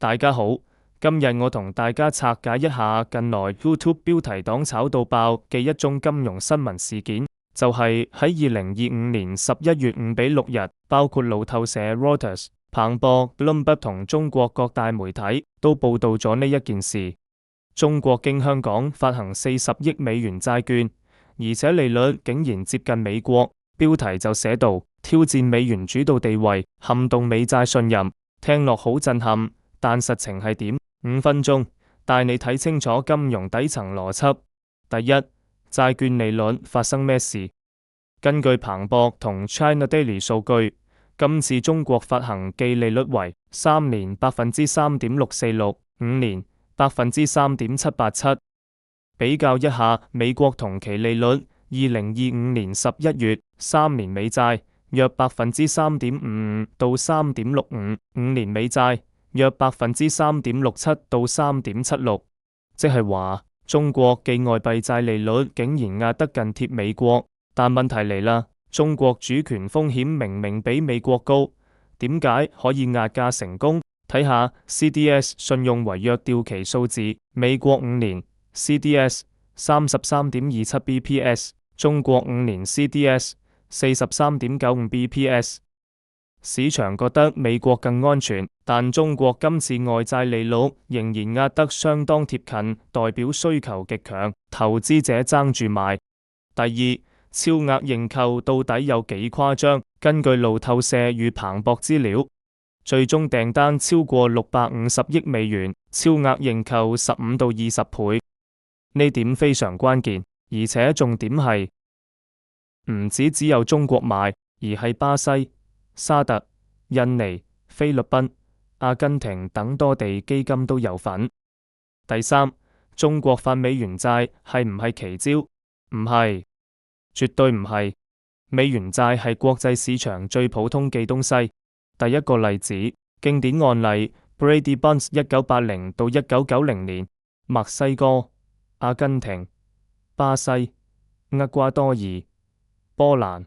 大家好，今日我同大家拆解一下近來 YouTube 標題黨炒到爆嘅一宗金融新聞事件，就係喺2025年11月5比6日，包括路透社 Reuters、彭博、Bloomberg 同中國各大媒體都報道咗呢一件事。中國經香港發行40億美元債券，而且利率竟然接近美國，標題就寫到挑戰美元主導地位，撼動美債信任，聽落好震撼。但實情係點？5分鐘帶你睇清楚金融底層邏輯。第一，債券利率發生咩事？根據彭博同 China Daily 數據，今次中國發行嘅利率為3年3.646%， 5年3.787%。比較一下美國同期利率，2025年11月3年美債約3.55%到3.65%， 5年美債約3.67%到3.76%，即係話中國嘅外幣債利率竟然壓得近貼美國。但問題嚟啦，中國主權風險明明比美國高，點解可以壓價成功？睇下 CDS 信用違約掉期數字，美國5年 CDS 33.27 bps， 中國5年 CDS 43.95 bps。市場覺得美國更安全，但中國今次外債利率仍然壓得相當貼近，代表需求極強，投資者爭住買。第二，超額認購到底有幾誇張？根據路透社與彭博資料，最終訂單超過650億美元，超額認購15到20倍。呢點非常關鍵，而且重點係唔只有中國買，而係巴西、沙特、印尼、菲律賓、阿根廷等多地基金都有份。第三，中國發美元債係唔係奇招？唔係，絕對唔係。美元債係國際市場最普通嘅東西。第一個例子，經典案例 Brady Bonds 1980到1990年，墨西哥、阿根廷、巴西、厄瓜多爾、波蘭、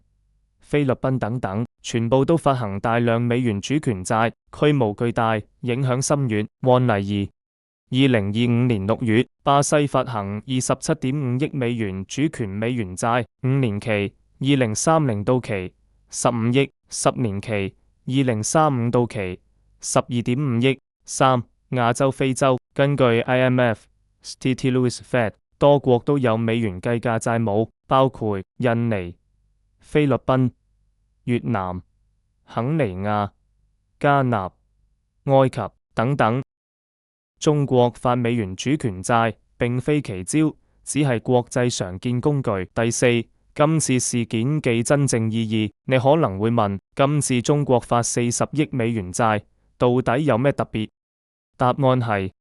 菲律賓等等，全部都發行大量美元主權債，規模巨大，影響深遠。案例二，2025年6月，巴西發行27.5億美元主權美元債，5年期，2030到期，15億，10年期，2035到期，12.5億。三，亞洲非洲，根據 IMF、St. Louis Fed， 多國都有美元計價債務，包括印尼、菲律賓、越南、肯尼亞、加納、埃及等等。中國發美元主權債並非奇招，只係國際常見工具。第四，今次事件嘅真正意義，你可能會問，今次中國發40億美元債到底有咩特別？答案係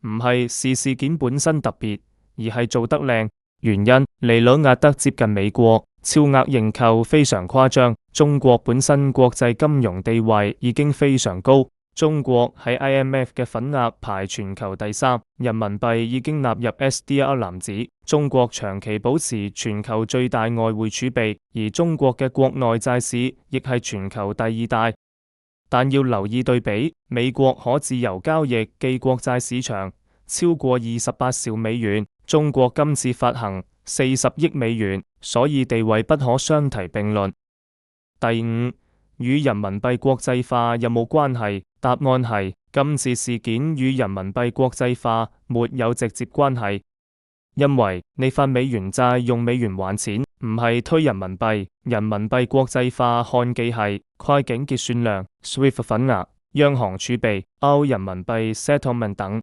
唔係事件本身特別，而係做得靚。原因，利率壓得接近美國，超額認購非常誇張。中國本身國際金融地位已經非常高，中國喺 IMF 嘅份額排全球第3，人民幣已經納入 SDR 籃子。中國長期保持全球最大外匯儲備，而中國嘅國內債市亦係全球第2大。但要留意對比，美國可自由交易嘅國債市場超過28兆美元，中國今次發行40億美元，所以地位不可相提並論。第五，與人民幣國際化有冇關係？答案係今次事件與人民幣國際化沒有直接關係，因為你發美元債用美元還錢，唔係推人民幣。人民幣國際化看嘅係跨境結算量、SWIFT 份額、央行儲備、人民幣 settlement 等。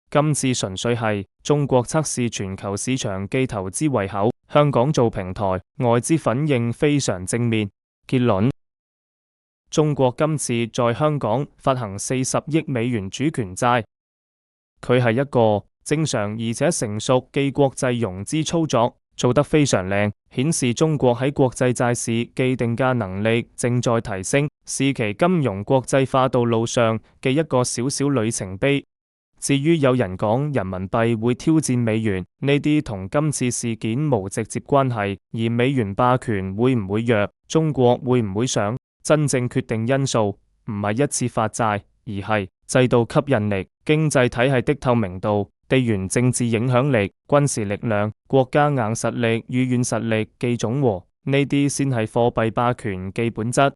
今次純粹係中國測試全球市場嘅投資胃口，香港做平台，外資反應非常正面。結論，中國今次在香港發行40億美元主權債，佢係一個正常而且成熟嘅國際融資操作，做得非常靚，顯示中國喺國際債市嘅定價能力正在提升，是其金融國際化道路上嘅一個小小里程碑。至於有人講人民幣會挑戰美元，呢啲同今次事件無直接關係，而美元霸權會唔會弱，中國會唔會上，真正決定因素唔係一次發債，而係制度吸引力、經濟體系的透明度、地緣政治影響力、軍事力量、國家硬實力與軟實力既總和，呢啲先係貨幣霸權基本質。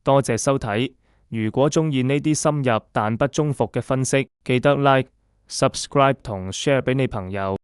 多謝收睇，如果鍾意呢啲深入但不中伏嘅分析，記得 like、subscribe 同 share 俾你朋友。